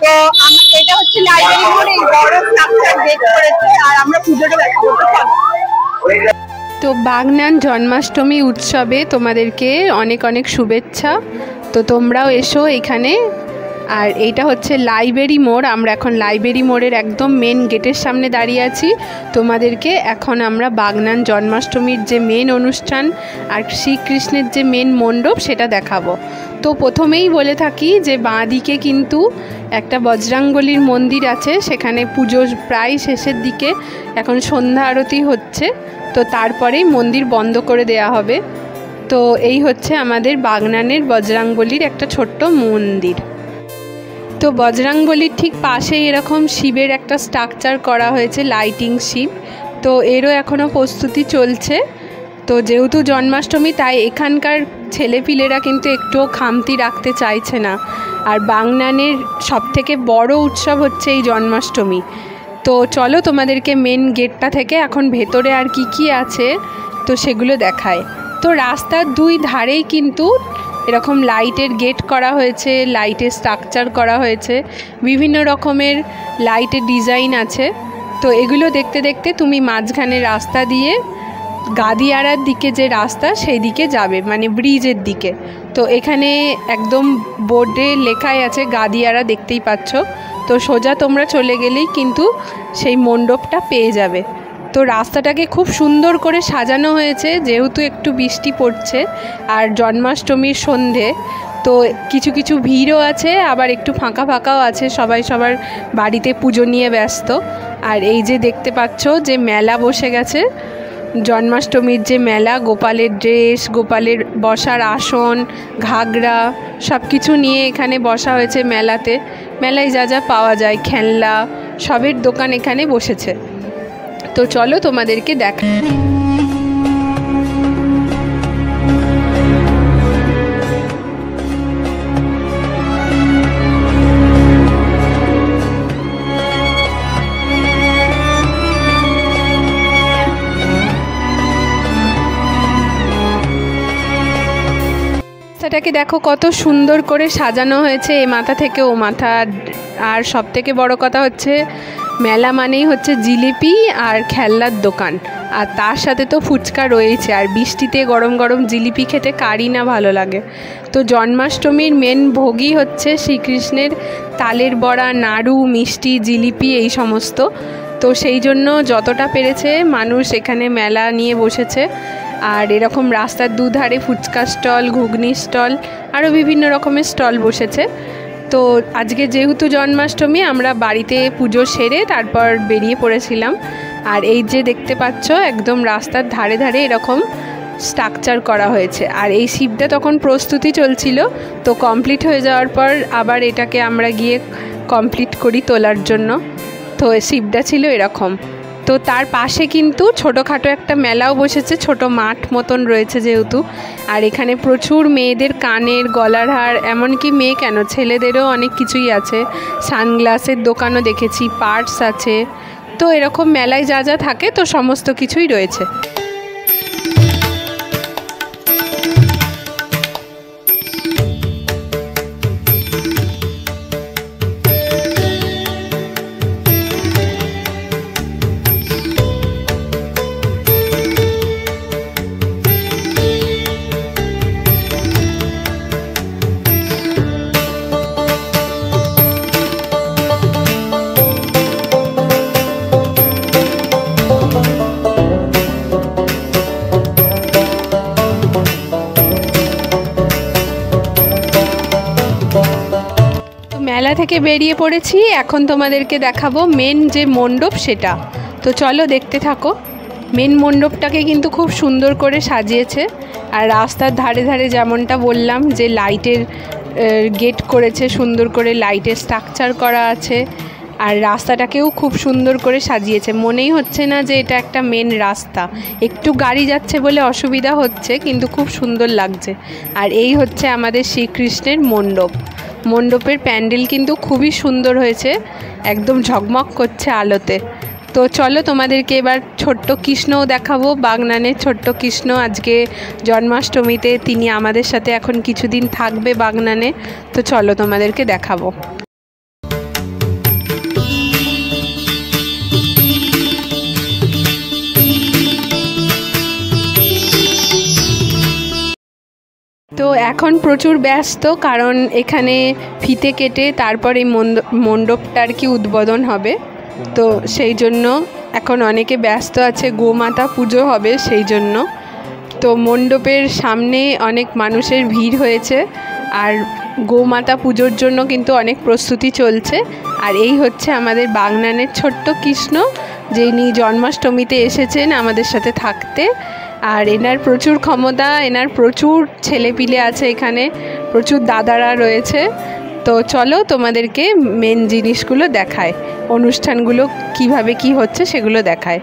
তো এটা হচ্ছে লাইব্রেরি মোড়ে এই বড় স্ট্রাকচার গেট করেছে, আর আমরা পুজোটা দেখাবো। তো বাগনান জন্মাষ্টমী উৎসবে তোমাদেরকে অনেক অনেক শুভেচ্ছা। তো তোমরাও এসো এখানে। আর এইটা হচ্ছে লাইব্রেরি মোড়। আমরা এখন লাইব্রেরি মোড়ের একদম মেন গেটের সামনে দাঁড়িয়ে আছি। তোমাদেরকে এখন আমরা বাগনান জন্মাষ্টমীর যে মেন অনুষ্ঠান আর শ্রীকৃষ্ণের যে মেন মণ্ডপ সেটা দেখাবো। তো প্রথমেই বলে থাকি যে বাঁদিকে কিন্তু একটা বজরাঙ্গলির মন্দির আছে, সেখানে পুজো প্রায় শেষের দিকে, এখন সন্ধ্যা আরতি হচ্ছে, তো তারপরেই মন্দির বন্ধ করে দেয়া হবে। তো এই হচ্ছে আমাদের বাগনানের বজরাঙ্গলির একটা ছোট্ট মন্দির। তো বজরাঙ্গলির ঠিক পাশেই এরকম শিবের একটা স্ট্রাকচার করা হয়েছে, লাইটিং শিব। তো এরও এখনও প্রস্তুতি চলছে। তো যেহেতু জন্মাষ্টমী, তাই এখানকার ছেলেপিলেরা কিন্তু একটুও খামতি রাখতে চাইছে না। আর বাগনানের সবথেকে বড় উৎসব হচ্ছে এই জন্মাষ্টমী। তো চলো তোমাদেরকে মেন গেটটা থেকে এখন ভেতরে আর কি আছে তো সেগুলো দেখায়। তো রাস্তার দুই ধারেই কিন্তু এরকম লাইটের গেট করা হয়েছে, লাইটের স্ট্রাকচার করা হয়েছে, বিভিন্ন রকমের লাইটের ডিজাইন আছে। তো এগুলো দেখতে দেখতে তুমি মাঝখানে রাস্তা দিয়ে গাদিয়ারার দিকে যে রাস্তা সেই দিকে যাবে, মানে ব্রিজের দিকে। তো এখানে একদম বোর্ডে লেখাই আছে গাদিয়ারা, দেখতেই পাচ্ছ। তো সোজা তোমরা চলে গেলেই কিন্তু সেই মণ্ডপটা পেয়ে যাবে। তো রাস্তাটাকে খুব সুন্দর করে সাজানো হয়েছে, যেহেতু একটু বৃষ্টি পড়ছে আর জন্মাষ্টমীর সন্ধে, তো কিছু কিছু ভিড়ও আছে, আবার একটু ফাঁকা ফাঁকাও আছে, সবাই সবার বাড়িতে পুজো নিয়ে ব্যস্ত। আর এই যে দেখতে পাচ্ছ যে মেলা বসে গেছে, জন্মাষ্টমীর যে মেলা, গোপালের ড্রেস, গোপালের বসার আসন, ঘাগরা, সব কিছু নিয়ে এখানে বসা হয়েছে মেলাতে। মেলায় যা যা পাওয়া যায়, খেলনা, সবের দোকান এখানে বসেছে। তো চলো তোমাদেরকে দেখাই। রাস্তাটাকে দেখো কত সুন্দর করে সাজানো হয়েছে, এ মাথা থেকে ও মাথা। আর সব থেকে বড় কথা হচ্ছে মেলা মানেই হচ্ছে জিলিপি আর খেলনার দোকান, আর তার সাথে তো ফুচকা রয়েছে। আর বৃষ্টিতে গরম গরম জিলিপি খেতে কারই না ভালো লাগে। তো জন্মাষ্টমীর মেন ভোগই হচ্ছে শ্রীকৃষ্ণের তালের বড়া, নাড়ু, মিষ্টি, জিলিপি, এই সমস্ত। তো সেই জন্য যতটা পেরেছে মানুষ এখানে মেলা নিয়ে বসেছে। আর এরকম রাস্তার দুধারে ফুচকা স্টল, ঘুগনি স্টল, আরও বিভিন্ন রকমের স্টল বসেছে। তো আজকে যেহেতু জন্মাষ্টমী, আমরা বাড়িতে পুজো সেরে তারপর বেরিয়ে পড়েছিলাম। আর এই যে দেখতে পাচ্ছ একদম রাস্তার ধারে ধারে এরকম স্ট্রাকচার করা হয়েছে। আর এই শিবটা তখন প্রস্তুতি চলছিল, তো কমপ্লিট হয়ে যাওয়ার পর আবার এটাকে আমরা গিয়ে কমপ্লিট করি তোলার জন্য। তো শিবটা ছিল এরকম। তো তার পাশে কিন্তু ছোটোখাটো একটা মেলাও বসেছে, ছোট মাঠ মতন রয়েছে যেহেতু। আর এখানে প্রচুর মেয়েদের কানের, গলার হার, এমনকি মেয়ে কেন, ছেলেদেরও অনেক কিছুই আছে। সানগ্লাসের দোকানও দেখেছি, পার্টস আছে। তো এরকম মেলায় যা যা থাকে তো সমস্ত কিছুই রয়েছে। মেলা থেকে বেরিয়ে পড়েছি, এখন তোমাদেরকে দেখাবো মেন যে মণ্ডপ সেটা। তো চলো দেখতে থাকো। মেন মণ্ডপটাকে কিন্তু খুব সুন্দর করে সাজিয়েছে। আর রাস্তার ধারে ধারে যেমনটা বললাম যে লাইটের গেট করেছে, সুন্দর করে লাইটের স্ট্রাকচার করা আছে। আর রাস্তাটাকেও খুব সুন্দর করে সাজিয়েছে, মনেই হচ্ছে না যে এটা একটা মেন রাস্তা। একটু গাড়ি যাচ্ছে বলে অসুবিধা হচ্ছে, কিন্তু খুব সুন্দর লাগছে। আর এই হচ্ছে আমাদের শ্রীকৃষ্ণের মণ্ডপ। মণ্ডপের প্যান্ডেল কিন্তু খুবই সুন্দর হয়েছে, একদম ঝকমক করছে আলোতে। তো চলো তোমাদেরকে এবার ছোট্ট কৃষ্ণও দেখাবো, বাগনানের ছোট্ট কৃষ্ণ। আজকে জন্মাষ্টমীতে তিনি আমাদের সাথে এখন কিছুদিন থাকবে বাগনানে। তো চলো তোমাদেরকে দেখাবো। তো এখন প্রচুর ব্যস্ত, কারণ এখানে ফিতে কেটে তারপর এই মণ্ডপটার কি উদ্বোধন হবে, তো সেই জন্য এখন অনেকে ব্যস্ত আছে। গোমাতা পুজো হবে সেই জন্য। তো মণ্ডপের সামনে অনেক মানুষের ভিড় হয়েছে, আর গোমাতা পুজোর জন্য কিন্তু অনেক প্রস্তুতি চলছে। আর এই হচ্ছে আমাদের বাগনানের ছোট্ট কৃষ্ণ, যিনি জন্মাষ্টমীতে এসেছেন আমাদের সাথে থাকতে। আর এনার প্রচুর ক্ষমতা, এনার প্রচুর ছেলেপিলে আছে, এখানে প্রচুর দাদারা রয়েছে। তো চলো তোমাদেরকে মেন জিনিসগুলো দেখায়, অনুষ্ঠানগুলো কিভাবে কি হচ্ছে সেগুলো দেখায়।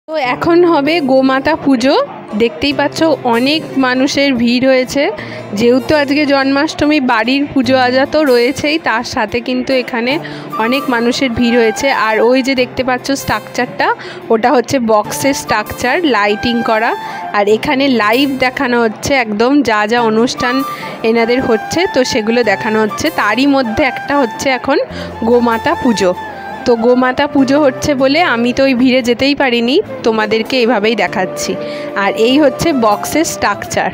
তো এখন হবে গোমাতা পুজো। দেখতেই পাচ্ছ অনেক মানুষের ভিড় হয়েছে, যেহেতু আজকে জন্মাষ্টমী, বাড়ির পুজো আজা তো রয়েছেই, তার সাথে কিন্তু এখানে অনেক মানুষের ভিড় হয়েছে। আর ওই যে দেখতে পাচ্ছ স্ট্রাকচারটা, ওটা হচ্ছে বক্সের স্ট্রাকচার, লাইটিং করা। আর এখানে লাইভ দেখানো হচ্ছে একদম যা যা অনুষ্ঠান এনাদের হচ্ছে, তো সেগুলো দেখানো হচ্ছে। তারই মধ্যে একটা হচ্ছে এখন গোমাতা পুজো। তো গোমাতা পুজো হচ্ছে বলে আমি তো ওই ভিড়ে যেতেই পারিনি, তোমাদেরকে এভাবেই দেখাচ্ছি। আর এই হচ্ছে বক্সের স্ট্রাকচার,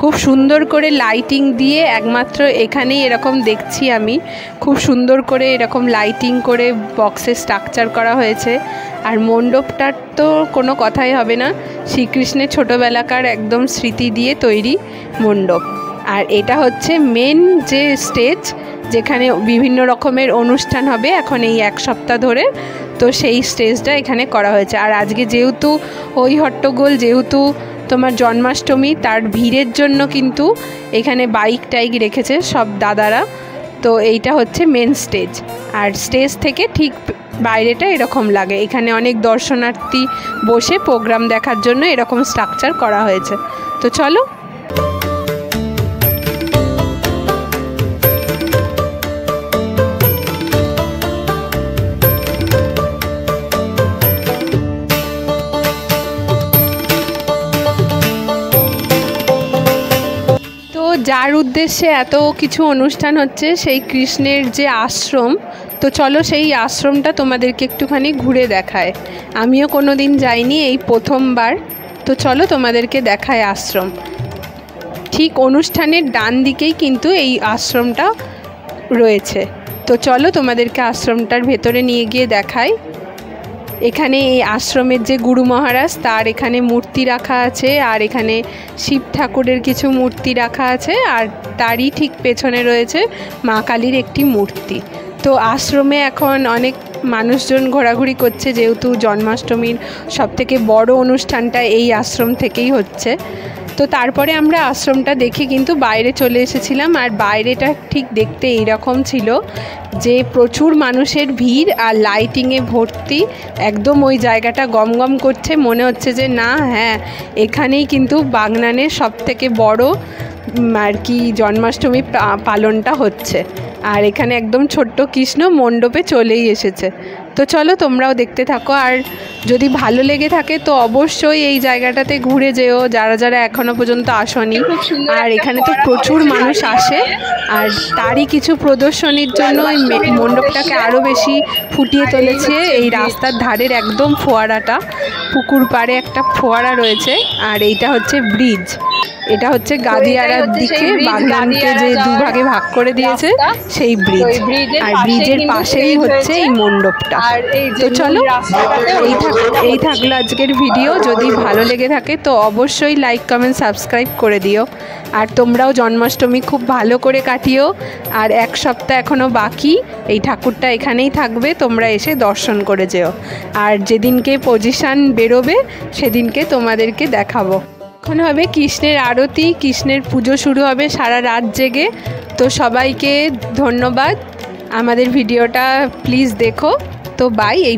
খুব সুন্দর করে লাইটিং দিয়ে, একমাত্র এখানেই এরকম দেখছি আমি, খুব সুন্দর করে এরকম লাইটিং করে বক্সের স্ট্রাকচার করা হয়েছে। আর মণ্ডপটার তো কোনো কথাই হবে না, শ্রীকৃষ্ণের ছোটোবেলাকার একদম স্মৃতি দিয়ে তৈরি মণ্ডপ। আর এটা হচ্ছে মেন যে স্টেজ, যেখানে বিভিন্ন রকমের অনুষ্ঠান হবে এখন এই এক সপ্তাহ ধরে, তো সেই স্টেজটা এখানে করা হয়েছে। আর আজকে যেহেতু ওই হট্টগোল, যেহেতু তোমার জন্মাষ্টমী, তার ভিড়ের জন্য কিন্তু এখানে বাইক টাইক রেখেছে সব দাদারা। তো এইটা হচ্ছে মেন স্টেজ, আর স্টেজ থেকে ঠিক বাইরেটা এরকম লাগে। এখানে অনেক দর্শনার্থী বসে প্রোগ্রাম দেখার জন্য এরকম স্ট্রাকচার করা হয়েছে। তো চলো। যার উদ্দেশ্যে এত কিছু অনুষ্ঠান হচ্ছে, সেই কৃষ্ণের যে আশ্রম, তো চলো সেই আশ্রমটা তোমাদেরকে একটুখানি ঘুরে দেখায়। আমিও কোনো দিন যাইনি, এই প্রথমবার। তো চলো তোমাদেরকে দেখায় আশ্রম। ঠিক অনুষ্ঠানের ডান দিকেই কিন্তু এই আশ্রমটা রয়েছে। তো চলো তোমাদেরকে আশ্রমটার ভেতরে নিয়ে গিয়ে দেখাই। এখানে এই আশ্রমের যে গুরু মহারাজ, তার এখানে মূর্তি রাখা আছে, আর এখানে শিব ঠাকুরের কিছু মূর্তি রাখা আছে, আর তারই ঠিক পেছনে রয়েছে মা কালীর একটি মূর্তি। তো আশ্রমে এখন অনেক মানুষজন ঘোরাঘুরি করছে, যেহেতু জন্মাষ্টমীর সবথেকে বড় অনুষ্ঠানটা এই আশ্রম থেকেই হচ্ছে। তো তারপরে আমরা আশ্রমটা দেখে কিন্তু বাইরে চলে এসেছিলাম। আর বাইরেটা ঠিক দেখতে এইরকম ছিল, যে প্রচুর মানুষের ভিড় আর লাইটিংয়ে ভর্তি, একদম ওই জায়গাটা গমগম করছে, মনে হচ্ছে যে না, হ্যাঁ, এখানেই কিন্তু বাগনানের সবথেকে বড় আর কি জন্মাষ্টমী পালনটা হচ্ছে। আর এখানে একদম ছোট্ট কৃষ্ণ মণ্ডপে চলেই এসেছে। তো চলো তোমরাও দেখতে থাকো। আর যদি ভালো লেগে থাকে তো অবশ্যই এই জায়গাটাতে ঘুরে যেও, যারা যারা এখনো পর্যন্ত আসনি। আর এখানে তো প্রচুর মানুষ আসে, আর তারই কিছু প্রদর্শনীর জন্য এই মণ্ডপটাকে আরও বেশি ফুটিয়ে তুলেছে। এই রাস্তার ধারের একদম ফোয়ারাটা, পুকুর পাড়ে একটা ফোয়ারা রয়েছে। আর এইটা হচ্ছে ব্রিজ, এটা হচ্ছে গাদিয়ারার দিকে বাগনানকে যে দুভাগে ভাগ করে দিয়েছে সেই ব্রিজ। আর ব্রিজের পাশেই হচ্ছে এই মণ্ডপটা। তো চলো, এই থাকলো আজকের ভিডিও। যদি ভালো লেগে থাকে তো অবশ্যই লাইক, কমেন্ট, সাবস্ক্রাইব করে দিও। আর তোমরাও জন্মাষ্টমী খুব ভালো করে কাটিও। আর এক সপ্তাহ এখনও বাকি, এই ঠাকুরটা এখানেই থাকবে, তোমরা এসে দর্শন করে যেও। আর যেদিনকে পজিশান বেরোবে সেদিনকে তোমাদেরকে দেখাবো। এখন হবে কৃষ্ণের আরতি, কৃষ্ণের পুজো শুরু হবে সারা রাত জেগে। তো সবাইকে ধন্যবাদ, আমাদের ভিডিওটা প্লিজ দেখো। তো বাই। এই